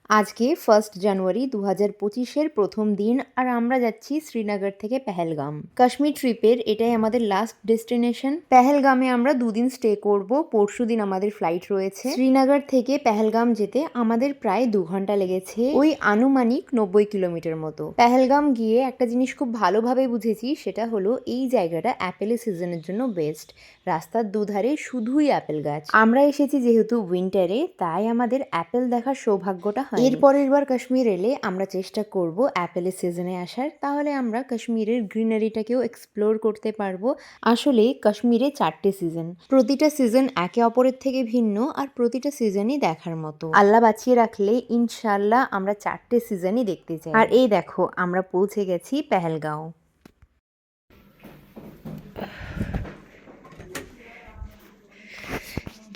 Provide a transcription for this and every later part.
আজকে 1 জানুয়ারি 2025-এর প্রথম দিন আর আমরা যাচ্ছি শ্রীনগর থেকে পেহেলগাম। কাশ্মীর ট্রিপের এটাই আমাদের লাস্ট ডেস্টিনেশন। পেহেলগামে আমরা দুদিন স্টে করব। পরশুদিন আমাদের ফ্লাইট রয়েছে। শ্রীনগর থেকে পেহেলগাম যেতে আমাদের প্রায় 2 ঘন্টা লেগেছে, ওই আনুমানিক 90 কিলোমিটার মতো। পেহেলগাম গিয়ে একটা জিনিস খুব ভালোভাবে বুঝেছি, সেটা হলো এই জায়গাটা অ্যাপেলের সিজনের জন্য বেস্ট। রাস্তার দুধারে শুধুই অ্যাপেল গাছ। আমরা এসেছি যেহেতু উইন্টারে, তাই আমাদের অ্যাপেল দেখার সৌভাগ্যটা হয়। এরপরের বার কাশ্মীর এলে আমরা চেষ্টা করব অ্যাপেলের সিজনে আসার, তাহলে আমরা কাশ্মীরের গ্রিনারিটাকেও এক্সপ্লোর করতে পারবো। আসলে কাশ্মীরে 4টে সিজন, প্রতিটা সিজন একে অপরের থেকে ভিন্ন, আর প্রতিটা সিজনই দেখার মতো। আল্লাহ বাঁচিয়ে রাখলে ইনশাল্লাহ আমরা 4টে সিজনই দেখতে চাই। আর এই দেখো আমরা পৌঁছে গেছি পেহেলগাঁও।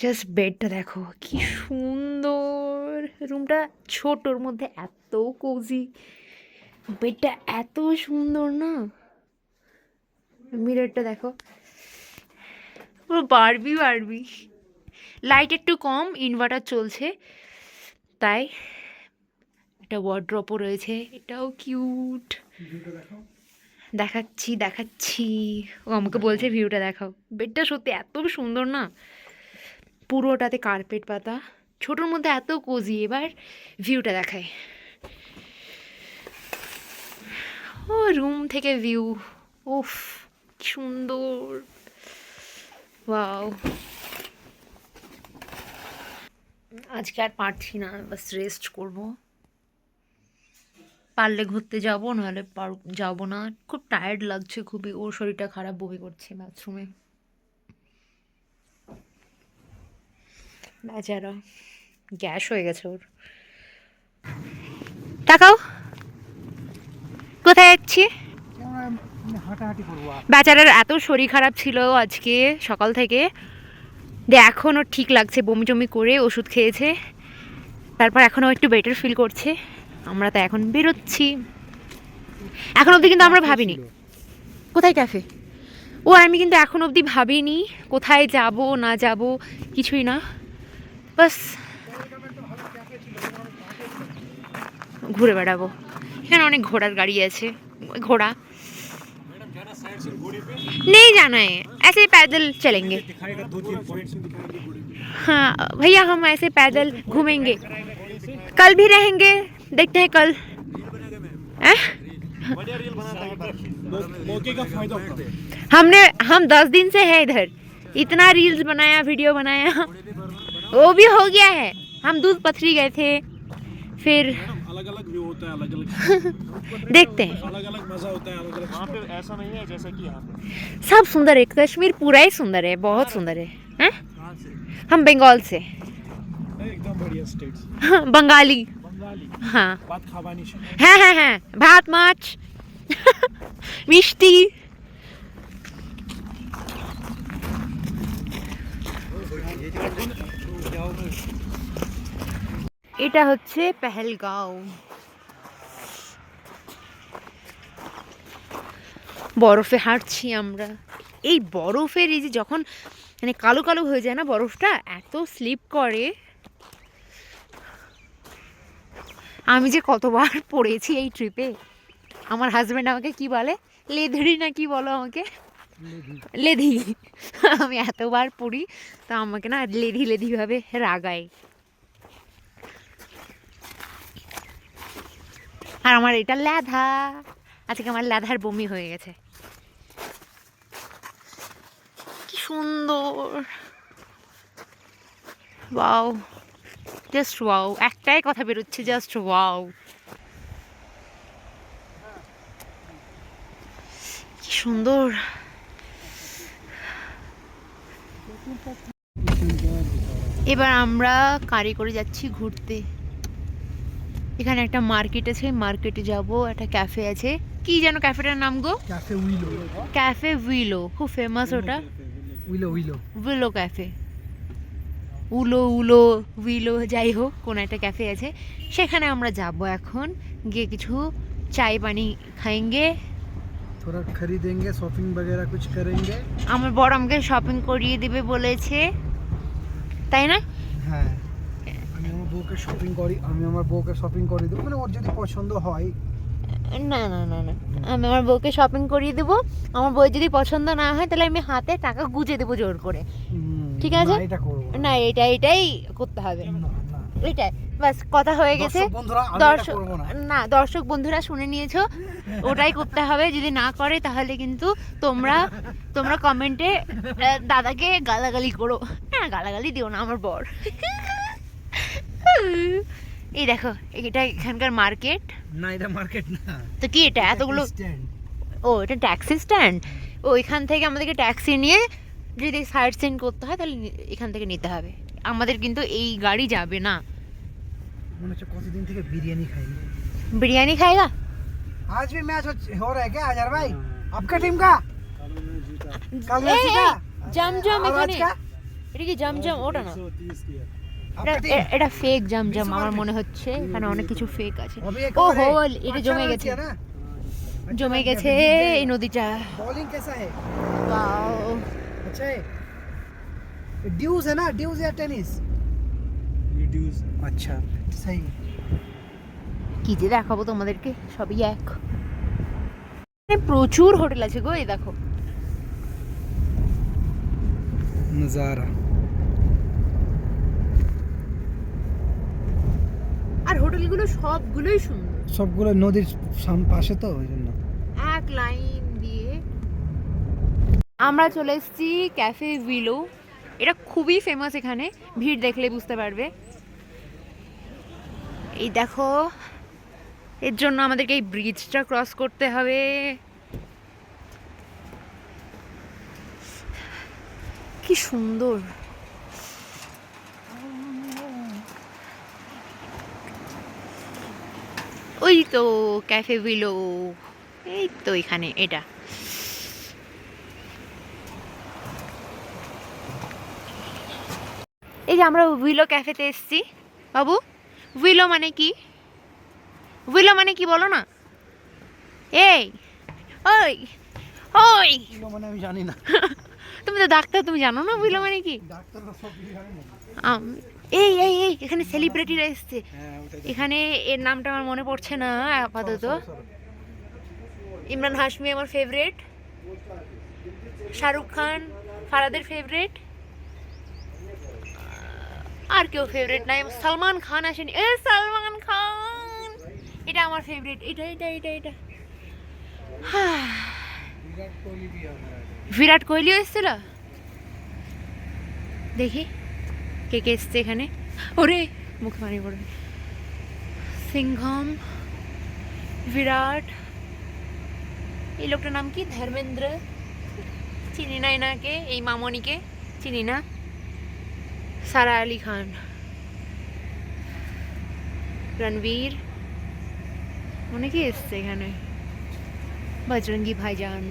জাস্ট বেডটা দেখো কি সুন্দর, রুমটা ছোটোর মধ্যে এত কোজি, বেডটা এত সুন্দর না, মিররটা দেখো পুরো বারবি বারবি। লাইট একটু কম, ইনভার্টার চলছে, তাই একটা ওয়ার্ড্রপও রয়েছে, এটাও কিউট। দেখাচ্ছি দেখাচ্ছি, ও আমাকে বলছে ভিউটা দেখাও। বেডটা সত্যি এত সুন্দর না, পুরোটাতে কার্পেট পাতা, ছোটোর মধ্যে এত কোজি। এবার ভিউটা দেখায়, ও রুম থেকে ভিউ, উফ কি সুন্দর, ওয়াও। আজকে আর পারছি না, বাস রেস্ট করব। পারলে ঘুরতে যাব, নাহলে যাব না। খুব টায়ার্ড লাগছে খুবই, ওর শরীরটা খারাপ, বমি করছে বাথরুমে বেচারা, গ্যাস হয়ে গেছে ওর। তাকাও কোথায় যাচ্ছি, বেচারার এত শরীর খারাপ ছিল আজকে সকাল থেকে, এখন ওর ঠিক লাগছে, বমি টমি করে ওষুধ খেয়েছে, তারপর এখন ও একটু বেটার ফিল করছে। আমরা তো এখন বেরোচ্ছি, এখন অবধি কিন্তু আমরা ভাবিনি কোথায় ক্যাফে, ও আমি কিন্তু এখন অবধি ভাবিনি কোথায় যাব না যাব, কিছুই না, বাস ঘুরে বেড়াবো। এখানে অনেক ঘোড়ার গাড়ি আছে, ঘोड़ा नहीं जाना है, ऐसे ही पैदल चलेंगे। हाँ भैया हम ऐसे पैदल घूमेंगे, कल भी रहेंगे, देखते हैं कल। हम 10 दिन से है इधर, इतना रील्स बनाया, वीडियो बनाया, वो भी हो गया है। हम दूध पथरी गए थे, फिर अलग अलग व्यू होता है, अलग अलग देखते हैं, अलग अलग मजा होता है, अलग अलग। वहाँ पे ऐसा नहीं है जैसा कि यहाँ पे। सब सुंदर है, कश्मीर पूरा ही सुंदर है, बहुत सुंदर है। हैं? कहाँ से? हम बंगाल से। एकदम बढ़िया स्टेट्स। बंगाली। बंगाली। हाँ बात खाबानी से। হ্যাঁ ভাত মাছ মিষ্টি। এটা হচ্ছে পেহেলগাঁও, বরফে হাঁটছি আমরা। এই বরফের এই যে যখন মানে কালো কালো হয়ে যায় না বরফটা, এত স্লিপ করে। আমি যে কতবার পড়েছি এই ট্রিপে, আমার হাজব্যান্ড আমাকে কি বলে, লেধড়ি না কি বলো আমাকে, লেধি। আমি এতবার পড়ি, তা আমাকে না লেধি লেধি ভাবে রাগায়। আর আমার এটা লেধা, আজকে আমার লেধার বমি হয়ে গেছে। কি সুন্দর, ওয়াও, জাস্ট ওয়াও, একটাই কথা বেরোচ্ছে, জাস্ট ওয়াও। কি সুন্দর। এবার আমরা গাড়ি করে যাচ্ছি ঘুরতে। এখানে একটা মার্কেট আছে, মার্কেটে যাব, একটা ক্যাফে আছে, কি যেন ক্যাফেটার নাম গো? Cafe Willow. ক্যাফে উইলো, খুব ফেমাস ওটা। Willow Willow. Willow cafe, Willow Willow, যাই হোক কোনো একটা ক্যাফে আছে, সেখানে আমরা যাব এখন। গিয়ে কিছু চাই পানি খাएंगे, थोड़ा खरीदेंगे, शॉपिंग वगैरह कुछ करेंगे। আমার বড় আমাকে শপিং করিয়ে দেবে বলেছে, তাই না? হ্যাঁ, আমি আমার বউকে শপিং করি, আমি আমার বউকে শপিং করে দেবো, মানে ওর যদি পছন্দ হয়। না না না না, আমি আমার বউকে শপিং করিয়ে দেবো। আমার বউ যদি পছন্দ না হয় তাহলে আমি হাতে টাকা গুঁজে দেবো জোর করে। ঠিক আছে? না, এটা করবো না। না, এটাই করতে হবে। না, না। এটাই বাস, কথা হয়ে গেছে। দর্শক বন্ধুরা, আমি এটা দর্শক করবো না। না, দর্শক বন্ধুরা শুনে নিয়েছো, ওটাই করতে হবে। যদি না করে তাহলে কিন্তু তোমরা কমেন্টে দাদাকে গালাগালি করো। হ্যাঁ, গালাগালি দিও না, আমার বর। এই দেখো, এটা এখানকার মার্কেট। না, এটা মার্কেট না। তো কি এটা এতগুলো? স্ট্যান্ড। ও, এটা ট্যাক্সি স্ট্যান্ড। ও, এখান থেকে আমাদেরকে ট্যাক্সি নিয়ে যদি সাইট সিন করতে হয় তাহলে এখান থেকে নিতে হবে। আমাদের কিন্তু এই গাড়ি যাবে না। মনে হচ্ছে কতদিন থেকে বিরিয়ানি খাইনি। बिरयानी खाएगा? आज भी मैच हो रहा है क्या अजहर भाई? आपका टीम का? कल मैच का? জমজম और आज এখানে। का? এটা কি জমজম? ওটা না, आपका टीम? এটা ফেক জমজম 20 আমার over মনে হচ্ছে। এখানে অনেক কিছু ফেক আছে। अभी एक ও और হো, है। এটা अच्छा জমে रन গেছে, किया ना? জমে अच्छा গেছে रन किया, এই নদীটা। बॉलिंग कैसा है? Wow! अच्छा है। ड्यूज है ना, ड्यूज या टेनिस? ड्यूज। अच्छा, सही। কি যে দেখাবো তোমাদেরকে, সবই এক। এখানে প্রচুর হোটেল আছে গো, এই দেখো। नज़ारा। আর হোটেলগুলো সবগুলোই সুন্দর, সবগুলো নদীর পাশে তো, ওই জন্য। এক লাইন দিয়ে। আমরা চলে এসেছি ক্যাফে উইলো। এটা খুবই ফেমাস, এখানে ভিড় দেখলে বুঝতে পারবে। এই দেখো, এর জন্য আমাদেরকে এই ব্রিজটা ক্রস করতে হবে। কি সুন্দর! ওই তো ক্যাফে উইলো, এই তো এখানে এটা। এই যে আমরা উইলো ক্যাফেতে এসেছি। বাবু, উইলো মানে কি? উইলো মানে কি বলো না? এই, ওই ওই, মানে আমি জানি না। তুমি তো ডাক্তার, তুমি জানো না উইলো মানে কি? ডাক্তাররা সব কিছু জানে না। এই এই এই, এখানে সেলিব্রিটিরা এসছে। হ্যাঁ, ওটাই। এখানে এর নামটা আমার মনে পড়ছে না আপাতত। ইমরান হাশমি আমার ফেভারিট, শাহরুখ খান ফারাদের ফেভারিট, আর কেউ ফেভারিট নাই। সালমান খান আসেনি। এ সালমান খান, এটা আমার ফেভারিট। এটা এটা এটা এটা বিরাট কোহলি भी हमारा है। বিরাট কোহলিও এসেছিল। দেখি কে কে এসছে এখানে। ওরে, মুখে পানি পড়বে। সিংঘম, বিরাট, এই লোকটার নাম কি? ধর্মেন্দ্র। চিনি না এনাকে, এই মামনিকে চিনি না। সারা আলী খান, রণবীর, অনেকে এসছে এখানে। বজরঙ্গি ভাইজান।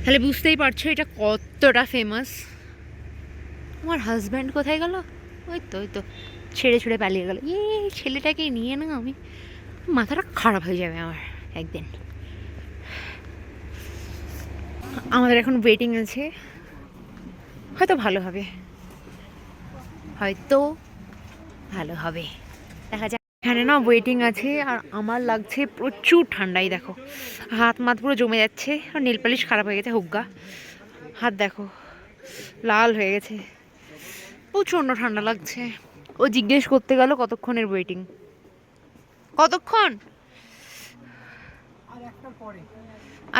তাহলে বুঝতেই পারছো এটা কতটা ফেমাস। আমার হাজব্যান্ড কোথায় গেল? ওই তো ওই তো, ছেড়ে ছুড়ে পালিয়ে গেল। ছেলেটাকে নিয়ে না আমি, মাথাটা খারাপ হয়ে যাবে আমার একদিন। আমাদের এখন ওয়েটিং আছে, হয়তো ভালো হবে, হয়তো ভালো হবে, দেখা যাক। এখানে না ওয়েটিং আছে, আর আমার লাগছে প্রচুর ঠান্ডাই। দেখো হাত মাত পুরো জমে যাচ্ছে, আর নেল পালিশ খারাপ হয়ে গেছে। হুগ্গা হাত দেখো লাল হয়ে গেছে, প্রচণ্ড ঠান্ডা লাগছে। ও জিজ্ঞেস করতে গেল কতক্ষণের ওয়েটিং, কতক্ষণ? আর একটার পরে।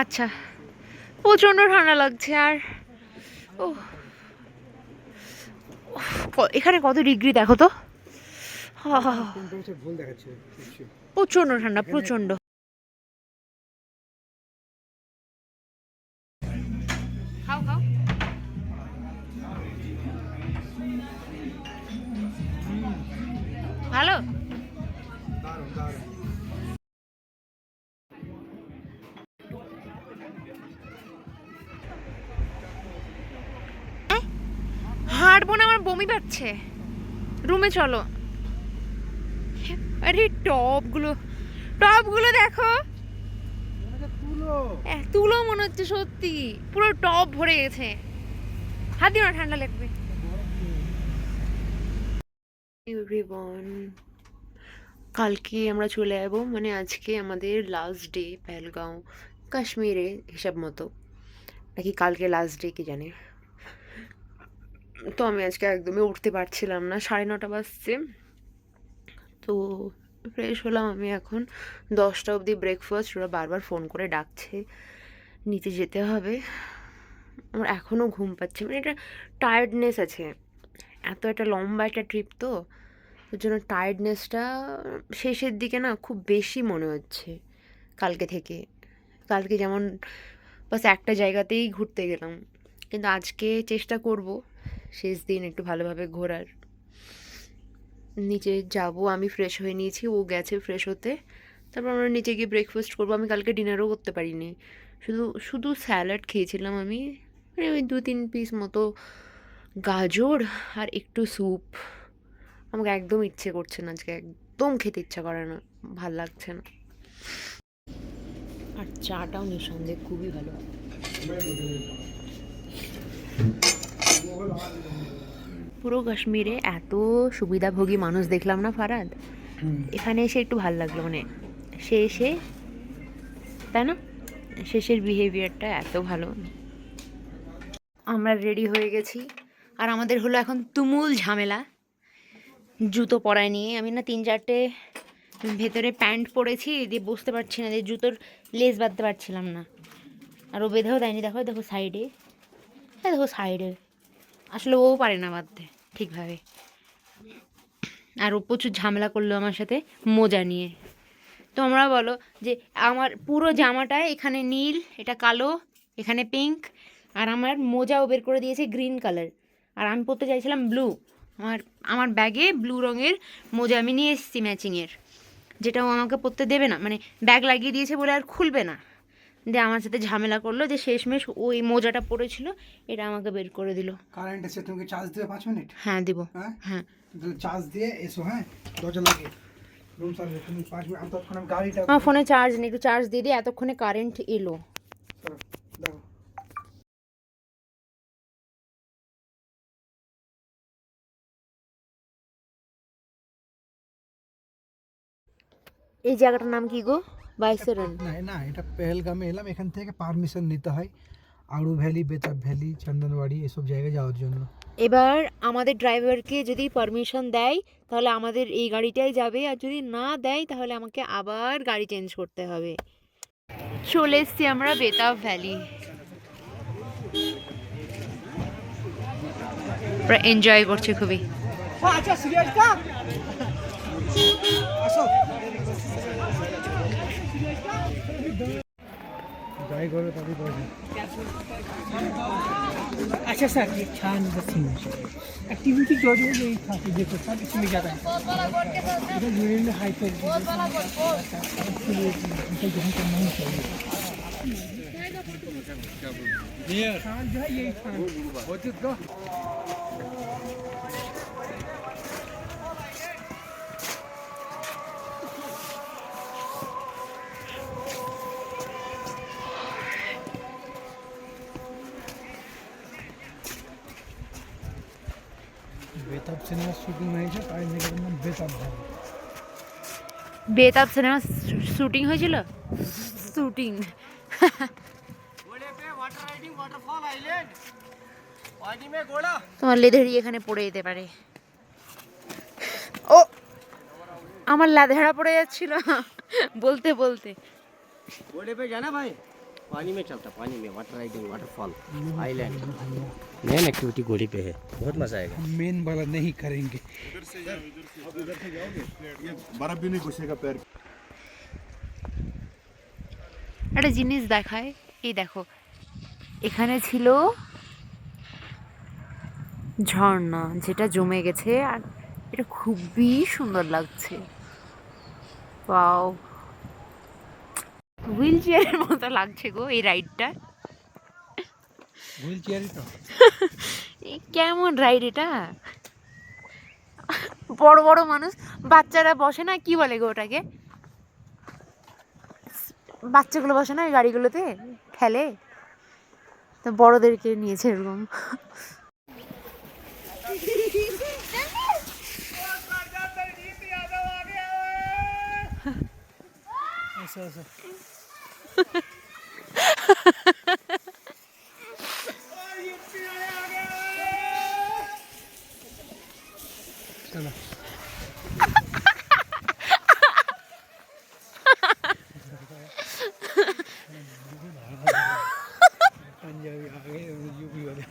আচ্ছা, প্রচণ্ড ঠান্ডা লাগছে। আর ও, এখানে কত ডিগ্রি দেখো তো। টেম্পারেচার ভুল দেখাচ্ছে। প্রচণ্ড ঠান্ডা, প্রচণ্ড। খাও খাও। ভালো। দারুণ দারুণ। হাঁটবো না, আমার বমি পাচ্ছে। রুমে চলো। আরে টপগুলো দেখো, তুলো। তুলো মনে হচ্ছে, সত্যি পুরো টপ ভরে গেছে। হাত দিও না, ঠান্ডা লাগবে। এভরিওয়ান, কালকে আমরা চলে যাবো, মানে আজকে আমাদের লাস্ট ডে পেহেলগাঁও কাশ্মীরে হিসাব মতো, নাকি কালকে লাস্ট ডে কি জানে। তো আমি আজকে একদমই উঠতে পারছিলাম না, 9:30 বাজছে। তো ফ্রেশ হলাম আমি এখন, 10টা অবধি ব্রেকফাস্ট, ওরা বারবার ফোন করে ডাকছে, নিচে যেতে হবে। আমার এখনও ঘুম পাচ্ছে, মানে এটা টায়ার্ডনেস আছে, এত একটা লম্বা একটা ট্রিপ তো, ওর জন্য টায়ার্ডনেসটা শেষের দিকে না খুব বেশি মনে হচ্ছে কালকে থেকে। কালকে যেমন বাস একটা জায়গাতেই ঘুরতে গেলাম, কিন্তু আজকে চেষ্টা করব শেষ দিন একটু ভালোভাবে ঘোরার। নিচে যাব, আমি ফ্রেশ হয়ে নিয়েছি, ও গেছে ফ্রেশ হতে, তারপর আমরা নিচে গিয়ে ব্রেকফাস্ট করবো। আমি কালকে ডিনারও করতে পারিনি, শুধু শুধু স্যালাড খেয়েছিলাম আমি, মানে ওই 2-3 পিস মতো গাজর আর একটু স্যুপ। আমাকে একদম ইচ্ছে করছে না আজকে, একদম খেতে ইচ্ছা করে না, ভাল লাগছে না। আর চাটাও নিঃসন্দেহে খুবই ভালো। পুরো কাশ্মীরে এত সুবিধাভোগী মানুষ দেখলাম না ফারাদ, এখানে এসে একটু ভাল লাগলো, মানে শেষে, তাই না, শেষের বিহেভিয়ারটা এত ভালো। আমরা রেডি হয়ে গেছি, আর আমাদের হলো এখন তুমুল ঝামেলা জুতো পরায় নিয়ে। আমি না 3-4টে ভেতরে প্যান্ট পরেছি, দিয়ে বসতে পারছি না, দিয়ে জুতোর লেস বাঁধতে পারছিলাম না, আর ও বেঁধেও দেয়নি। দেখো দেখো সাইডে, হ্যাঁ দেখো সাইডে, আসলে ও পারে না বাঁধতে ঠিকভাবে। আর ও প্রচুর ঝামেলা করলো আমার সাথে মোজা নিয়ে। তোমরা বলো যে আমার পুরো জামাটায় এখানে নীল, এটা কালো, এখানে পিঙ্ক, আর আমার মোজাও বের করে দিয়েছে গ্রিন কালার, আর আমি পরতে চাইছিলাম ব্লু। আমার আমার ব্যাগে ব্লু রঙের মোজা আমি নিয়ে এসেছি ম্যাচিংয়ের, যেটাও আমাকে পরতে দেবে না, মানে ব্যাগ লাগিয়ে দিয়েছে বলে আর খুলবে না, দিয়ে আমার সাথে ঝামেলা করলো, যে শেষমেশ ওই মোজাটা পড়েছিল, এটা আমাকে বের করে দিল। কারেন্ট এসে তুমি চার্জ দিবে 5 মিনিট। হ্যাঁ দিব। হ্যাঁ হ্যাঁ চার্জ দিয়ে এসো, হ্যাঁ দরজা লাগিয়ে রুম সার্ভিস তুমি 5 মিনিট, আমি ততক্ষণ আমি গাড়িটা আমার ফোনে চার্জ নেই, একটু চার্জ দিয়ে দিই, এতক্ষণে কারেন্ট এলো। করো, দাও। এই জায়গাটার নাম কি গো? বাইসেরন। না না, এটা পেহেলগামে এলাম, এখান থেকে পারমিশন নিতে হয় আড়ু ভ্যালি, বেতাব ভ্যালি, চন্দনবাড়ি এসব জায়গায় যাওয়ার জন্য। এবার আমাদের ড্রাইভারকে যদি পারমিশন দেয় তাহলে আমাদের এই গাড়িটাই যাবে, আর যদি না দেয় তাহলে আমাকে আবার গাড়ি চেঞ্জ করতে হবে। চলে এসছি আমরা বেতাব ভ্যালি, এনজয় করছে খুবই। আচ্ছা সিরিয়াস কা আসো जाय करो तभी पहुंचे। अच्छा सर, ये छान बसीन एक्टिविटी जो जो यही था कि देखो सब इसमें ज़्यादा है इधर यूनियन में हाई कर इसलिए जहाँ का नहीं चाहिए छान जो है यही छान होते तो বেতাব সিনেমা শুটিং হয়েছে, তাই জায়গাটার নাম Betaab valley. Betaab cinema shooting হয়েছিল, শুটিং। তোমার লেধেরি এখানে পড়ে যেতে পারে। ও আমার লাধেরা পড়ে যাচ্ছিল বলতে বলতে। घोड़े पे जाना भाई, पानी में चलता, पानी में water riding, waterfall, island, main activity घोड़ी पे है, बहुत मजा आएगा। मेन वाला नहीं करेंगे। बर्फ भी नहीं घुसेगा पैर। একটা জিনিস দেখায়, এই দেখো এখানে ছিল ঝর্ণা যেটা জমে গেছে, আর এটা খুবই সুন্দর লাগছে। ওয়াও, হুইল চেয়ারের মতো লাগছে গো এই রাইডটা। হুইল চেয়ারই তো কেমন রাইড এটা, বড় বড় মানুষ, বাচ্চারা বসে না, কি বলে গো ওটাকে, বাচ্চাগুলো বসে না এই গাড়িগুলোতে খেলে, তো বড়দেরকে নিয়েছে এরকম। ऐसे चलो पंजाबी आ गए यूपी वाले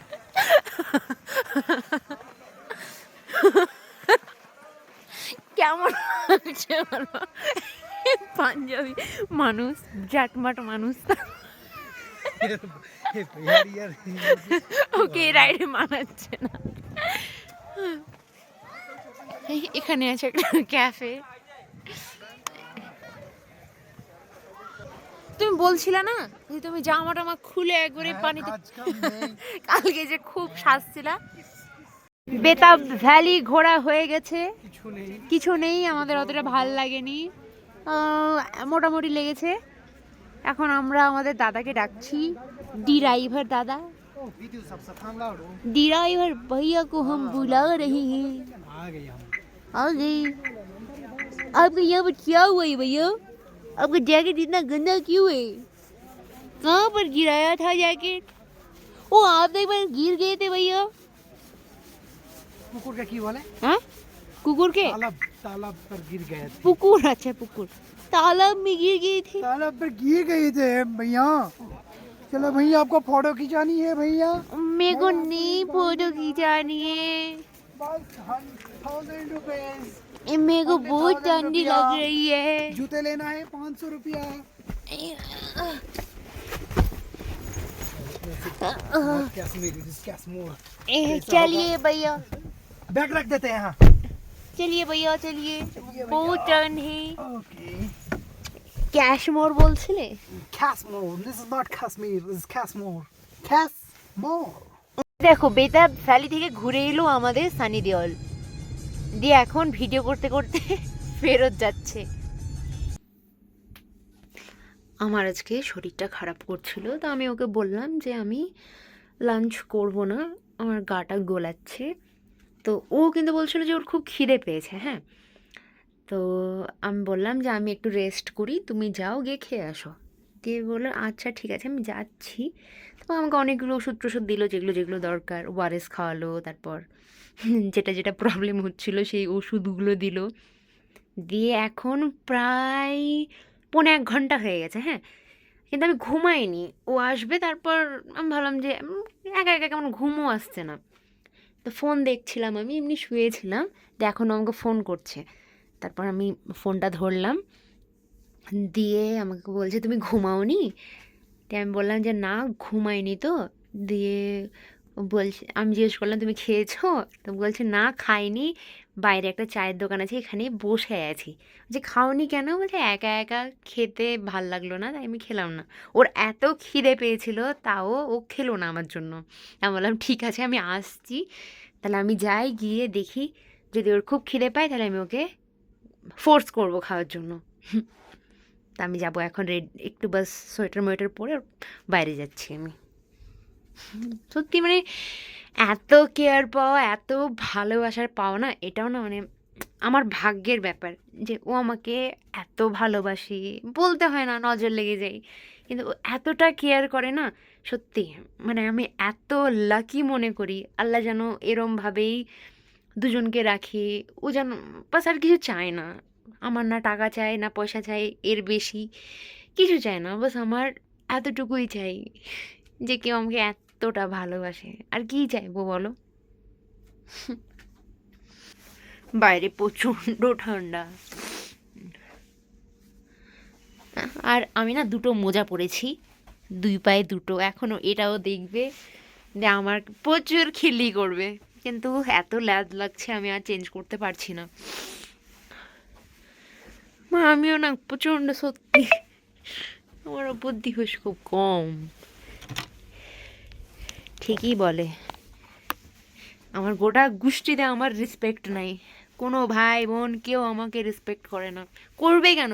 কেমন লাগছে বলো? পাঞ্জাবি মানুষ, জাটমাট মানুষ, यार यार ওকে রাইডে মানাচ্ছে না। এখানে আছে একটা ক্যাফে। তুমি বলছিলে না যে তুমি জামা টামা খুলে একবারে পানিতে, কালকে যে খুব সাজছিলা। বেতাব ভ্যালি ঘোরা হয়ে গেছে, কিছু নেই, আমাদের অতটা ভাল লাগেনি, মোটামুটি লেগেছে। এখন আমরা আমাদের দাদাকে ডাকছি, ড্রাইভার দাদা, ड्राइवर भैया को हम बुला रहे हैं। आ गए हम आ गए। आपका यहाँ पर क्या हुआ है भैया? आपका जैकेट इतना गंदा क्यों है? कहाँ पर गिराया था जैकेट? ओ आप तो एक बार गिर गए थे भैया। कुकुर का की बोले हाँ, कुकुर के तालाब तालाब पर गिर गए थे पुकुर, अच्छा पुकुर, तालाब में गिर गए थे। तालाब पर गिर गए थे भैया। चलो भैया आपको फोटो खिंचानी है भैया। मेरे को नहीं फोटो खिंचानी है, बस 1000 रुपीज। मेरे को बहुत ठंडी लग रही है। जूते लेना है 500 रुपया। चलिए भैया, बैग रख देते हैं यहाँ। चलिए भैया चलिए, बहुत टर्न है। ओके ক্যাশমোর বলছিলে? Casmore. This is not Kashmir. This is Casmore. Casmore. দেখো বেতাব ভ্যালি থেকে ঘুরে এলো আমাদের সানি দেওয়াল দিয়ে, এখন ভিডিও করতে করতে ফেরত যাচ্ছে। আমার আজকে শরীরটা খারাপ করছিল, তো আমি ওকে বললাম যে আমি লাঞ্চ করব না, আমার গাটা গোলাচ্ছে। তো ও কিন্তু বলছিল যে ওর খুব খিদে পেয়েছে। হ্যাঁ, তো আমি বললাম যে আমি একটু রেস্ট করি, তুমি যাও গিয়ে খেয়ে আসো। দিয়ে বললো আচ্ছা ঠিক আছে আমি যাচ্ছি। তো আমাকে অনেকগুলো ওষুধ টষুধ দিল, যেগুলো যেগুলো দরকার, ওআরএস খাওয়ালো, তারপর যেটা যেটা প্রবলেম হচ্ছিলো সেই ওষুধগুলো দিল। দিয়ে এখন প্রায় 1.5 ঘন্টা হয়ে গেছে। হ্যাঁ, কিন্তু আমি ঘুমাইনি, ও আসবে। তারপর আমি ভাবলাম যে একা একা কেমন ঘুমও আসছে না, তো ফোন দেখছিলাম, আমি এমনি শুয়েছিলাম। তো এখন আমাকে ফোন করছে, তারপর আমি ফোনটা ধরলাম, দিয়ে আমাকে বলছে তুমি ঘুমাওনি? দিয়ে আমি বললাম যে না ঘুমাইনি তো। দিয়ে বলছে, আমি জিজ্ঞেস করলাম তুমি খেয়েছো? তো বলছে না খাইনি, বাইরে একটা চায়ের দোকান আছে এখানে বসে আছি। যে খাওনি কেন? বলছে একা একা খেতে ভাল লাগলো না, তাই আমি খেলাম না। ওর এত খিদে পেয়েছিল, তাও ও খেলো না আমার জন্য। আমি বললাম ঠিক আছে আমি আসছি, তাহলে আমি যাই, গিয়ে দেখি যদি ওর খুব খিদে পায় তাহলে আমি ওকে ফোর্স করবো খাওয়ার জন্য। তা আমি যাবো এখন, একটু বাস সোয়েটার মোয়েটার পরে বাইরে যাচ্ছি আমি। সত্যি মানে এত কেয়ার পাওয়া, এত ভালোবাসার পাওয়া না, এটাও না মানে আমার ভাগ্যের ব্যাপার যে ও আমাকে এত ভালোবাসে। বলতে হয় না, নজর লেগে যায়, কিন্তু ও এতটা কেয়ার করে না। সত্যি মানে আমি এত লাকি মনে করি, আল্লাহ যেন এরমভাবেই দুজনকে রাখে। ও যেন বাস আর কিছু চায় না, আমার না টাকা চাই না পয়সা চাই, এর বেশি কিছু চায় না, বাস আমার এতটুকুই চাই যে কেউ আমাকে এতটা ভালোবাসে। আর কী চাইবো বলো? বাইরে প্রচণ্ড ঠান্ডা, আর আমি না 2টো মোজা পরেছি, 2 পায়ে 2টো। এখনও এটাও দেখবে যে আমার প্রচুর খিল্লি করবে, কিন্তু এত ল্যাদ লাগছে আমি আর চেঞ্জ করতে পারছি না। মা আমিও না প্রচণ্ড, সত্যি আমার বুদ্ধি হুঁশ খুব কম। ঠিকই বলে, আমার গোটা গোষ্ঠীতে আমার রেসপেক্ট নাই, কোনো ভাই বোন কেউ আমাকে রেসপেক্ট করে না। করবে কেন?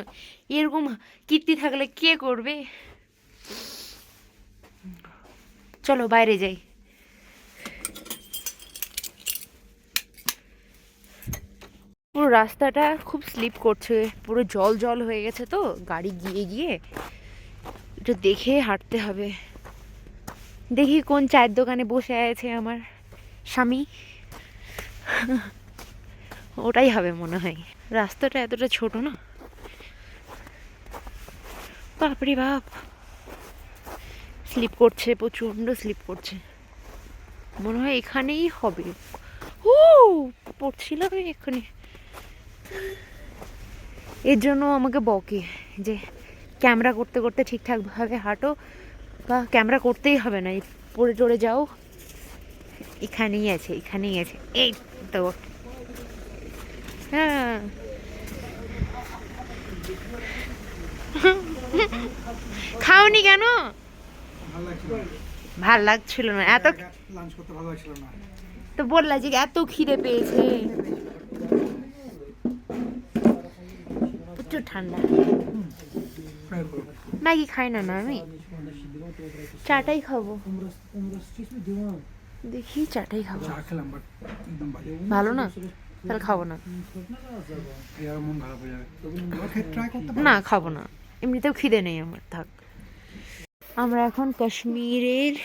এরকম কীর্তি থাকলে কে করবে? চলো বাইরে যাই। পুরো রাস্তাটা খুব স্লিপ করছে, পুরো জল জল হয়ে গেছে, তো গাড়ি গিয়ে গিয়ে একটু দেখে হাঁটতে হবে। দেখি কোন চায়ের দোকানে বসে আছে আমার স্বামী, ওটাই হবে মনে হয়। রাস্তাটা এতটা ছোট না, বাপরে বাপ, স্লিপ করছে, প্রচণ্ড স্লিপ করছে। মনে হয় এখানেই হবে। ও পড়ছিলাম এখানে। এর জন্য আমাকে বকে যে ক্যামেরা করতে করতে ঠিকঠাকভাবে হাঁটো, বা ক্যামেরা করতেই হবে না, পড়ে টড়ে যাও, এখানেই আছে, এখানেই আছে, এই তো। হ্যাঁ খাওনি কেন? ভাল লাগছিল না এত, লাঞ্চ করতে ভালো লাগছিল না। তো বললা যে এত খিদে পেয়েছে। প্রচুর ঠান্ডা। ম্যাগি খাই না না আমি, চাটাই খাবো। দেখি চাটাই খাবো। চা খেলাম বাট একদম বাজে। ভালো না, তাহলে খাবো না। আর মন খারাপ হয়ে যাবে। ট্রাই করতে না খাবো না, এমনিতেও খিদে নেই আমার, থাক। আমরা এখন কাশ্মীরের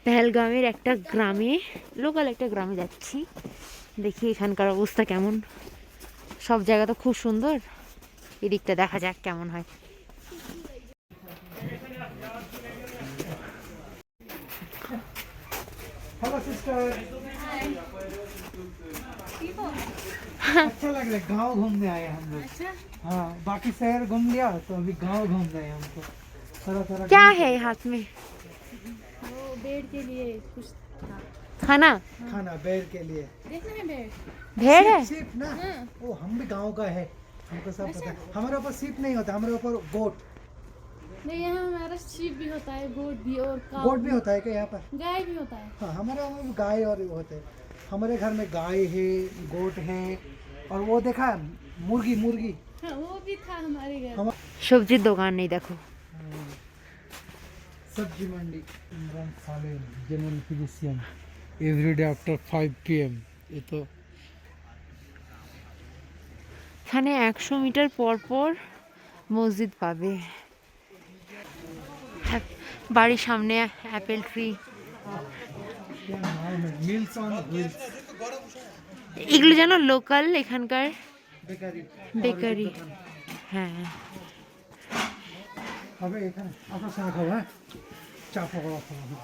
পেহেলগামের একটা গ্রামে, লোকাল একটা গ্রামে যাচ্ছি। দেখি এখানকার অবস্থা কেমন। সব জায়গা তো খুব সুন্দর, এদিকটা দেখা যাক কেমন হয়। Hello sister. अच्छा लग रहा है, गांव घूमने आए हम लोग। अच्छा हाँ, बाकी शहर घूम लिया तो अभी गांव घूम रहे हैं हमको। तरह तरह क्या है हाथ में? वो बेड के लिए कुछ था। खाना? खाना बेर के लिए। देखना है बेड? भेड़ है? सीप ना, वो हम भी गांव का है, हमको सब पता है। हमारे ऊपर सीप नहीं होता, हमारे ऊपर गोट। नहीं, यहाँ हमारा शीप भी होता है, गोट भी, और काऊ गोट भी होता है क्या यहाँ पर? गाय भी होता है। हाँ, हमारे वहाँ भी गाय और वो होते हैं। हमारे घर में गाय है, गोट है, और वो देखा मुर्गी, मुर्गी। हाँ, वो भी था हमारे घर। সবজির দোকান নেই দেখো। सब्जी मंडी Imran Salem general physician everyday after 5 PM। ये तो এখানে 100 মিটার পর পর মসজিদ পাবে। বাড়ির সামনে অ্যাপেল ট্রি। क्या नाम है, मिल्स ऑन व्हील्स এগুলো যেন লোকাল এখানকার बेकरी। বেকারি। হ্যাঁ अबे এখানে আপনার সঙ্গে খাবো, হ্যাঁ চা পকোড়া খাবো,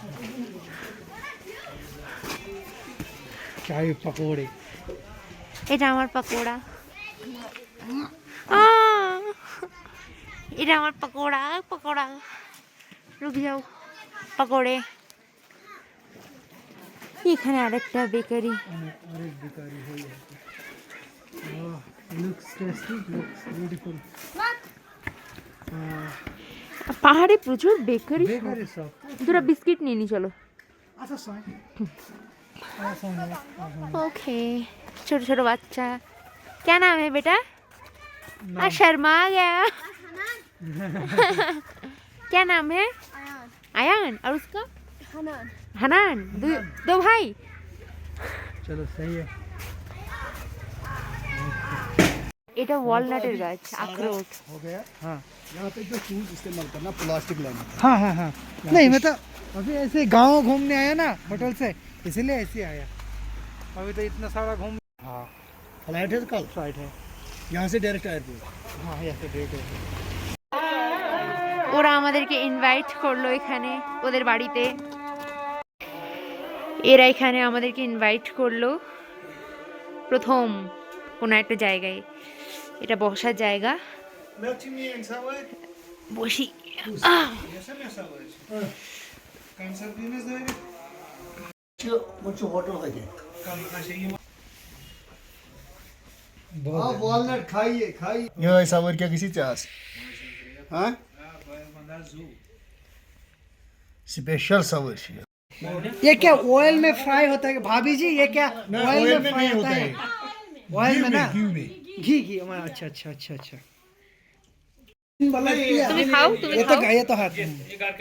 চাই পকোড়ে। এটা আমার পাকোড়া। আহ! এটা আমার পাকোড়া, পাকোড়া। রুক যাও, পাকোড়ে। এখানে আরেকটা বেকারি। अरे बेकरी है ये। वाह, लुक्स टेस्टी, लुक्स ब्यूटीफुल। পাহাড়ে প্রচুর বেকারি। Bakery shop. দুটো বিস্কিট নিয়ে নি চলো। अच्छा सोए। ऐसा है। ओके, छोटे छोटे बच्चा। क्या नाम है बेटा? शर्मा आ गया। क्या नाम है? आयान। और उसका? हनान। हनान। दो भाई। चलो सही है। এটা ওয়ালনাটের গাছ, আখরোট। हो गया। हाँ यहाँ पे जो शूज इस्तेमाल करना प्लास्टिक लाना। हाँ हाँ हाँ। नहीं मतलब अभी ऐसे गांव घूमने आया ना होटल से, इसीलिए ऐसे आया। अभी तो इतना सारा घूम। हाँ फ्लाइट है कल, फ्लाइट है। यहाँ से डायरेक्ट एयरपोर्ट। हाँ यहाँ से डेट है। ওরা আমাদেরকে ইনভাইট করলো এখানে ওদের বাড়িতে। এরা এখানে আমাদেরকে ইনভাইট করলো প্রথম কোনো একটা জায়গায়। এটা বসার জায়গা, বসি। मुझे होटल है ये। आप वॉलनट खाइए खाइए। ये सावर क्या किसी चास? हाँ? स्पेशल सावर है। ये क्या ऑयल में फ्राई होता है भाभी जी? ये क्या ऑयल में फ्राई होता है? ऑयल में ना, घी घी। अच्छा अच्छा अच्छा अच्छा। তুমি খাও, তুমি ये तो খাও। ये तो हाथ में,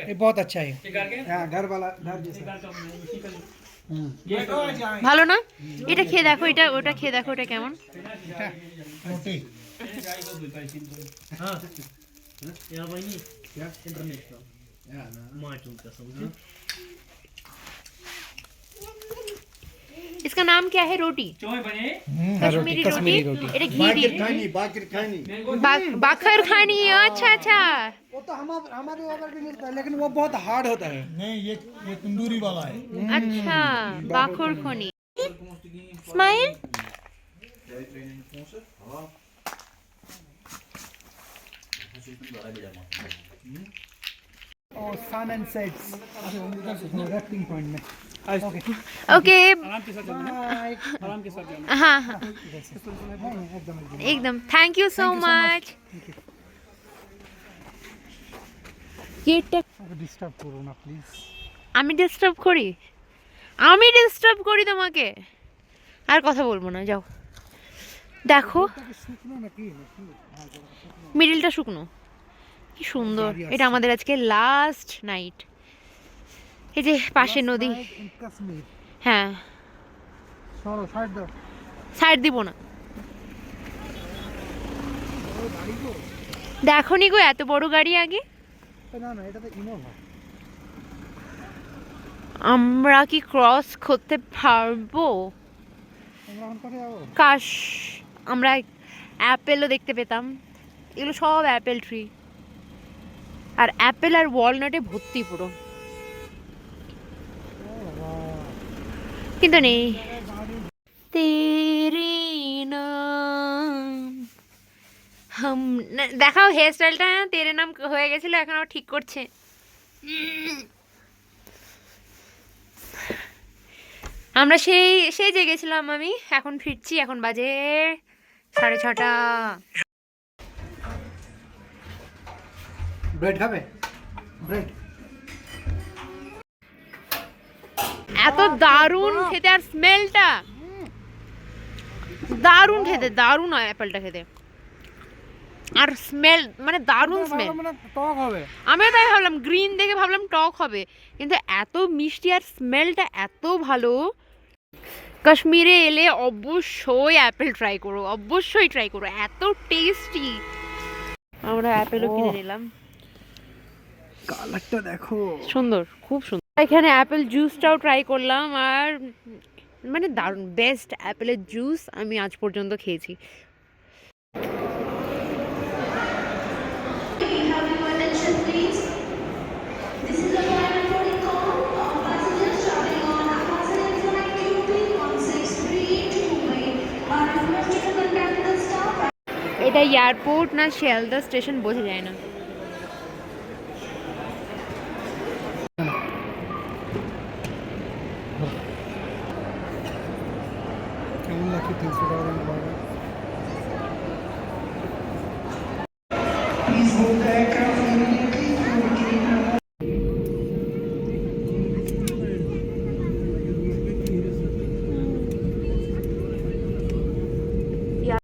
ये बहुत अच्छा है। हाँ घर वाला, घर जैसा। ভালো না? এটা খেয়ে দেখো, এটা ওটা খেয়ে দেখো, এটা কেমন। रोटी इसका नाम क्या है? रोटी, कश्मीरी रोटी। এটা ঘি দিয়ে बाकिर खानी बाखर खानी। अच्छा अच्छा, वो तो हमारे वहाँ भी मिलता है, लेकिन वो बहुत हार्ड होता है। नहीं ये तंदूरी वाला है अच्छा बाखर खानी। स्माइल। और सन एंड सेट्स रेस्टिंग पॉइंट में। ओके ओके आराम के साथ जाना, आराम के साथ जाना। हाँ हाँ एकदम एकदम। Thank you so much. গেটটা ডিস্টার্ব করো না প্লিজ। আমি ডিস্টার্ব করি? আমি ডিস্টার্ব করি তোমাকে? আর কথা বলবো না, যাও। দেখো শুকনো নাকি? মিডিলটা শুকনো, কি সুন্দর। এটা আমাদের আজকে লাস্ট নাইট। এই যে পাশে নদী। কাশ্মীর। হ্যাঁ, চলো সাইড দাও। সাইড দিব না। দেখো নি গো এত বড় গাড়ি আগে। না না, এটা তো ইনোভা। আমরা কি ক্রস করতে পারবো? আমরা এখন কোথায় যাবো? কাশ আমরা অ্যাপেলও দেখতে পেতাম। এগুলো সব অ্যাপেল ট্রি, আর অ্যাপেল আর ওয়ালনাটে ভর্তি পুরো, কিন্তু নেই। তেরে নাম হাম দেখাও হেয়ার স্টাইলটা। তেরে নাম হয়ে গেছিল, এখন আবার ঠিক করছে। আমরা সেই জেগেছিলাম আমি, এখন ফিরছি। এখন বাজে 6:30। ব্রেড খাবে? ব্রেড এত দারুণ খেতে, আর স্মেলটা দারুণ খেতে, দারুণ হয় অ্যাপেলটা খেতে। আর স্মেল মানে দারুণ স্মেল। মানে টক হবে। আমিও তাই ভাবলাম, গ্রিন দেখে ভাবলাম টক হবে, কিন্তু এত মিষ্টি আর স্মেলটা এত ভালো। কাশ্মীরে এলে অবশ্যই অ্যাপেল ট্রাই করো, অবশ্যই ট্রাই করো, এত টেস্টি। আমরা অ্যাপেলও কিনে নিলাম। কালারটা দেখো, সুন্দর, খুব সুন্দর। এখানে অ্যাপেল জুসটাও ট্রাই করলাম, আর মানে দারুণ, বেস্ট অ্যাপেলের জুস আমি আজ পর্যন্ত খেয়েছি। এটা এয়ারপোর্ট না শিয়ালদা স্টেশন বোঝা যায় না। কেমন লাগছে 300 টাকা দাম বাড়া?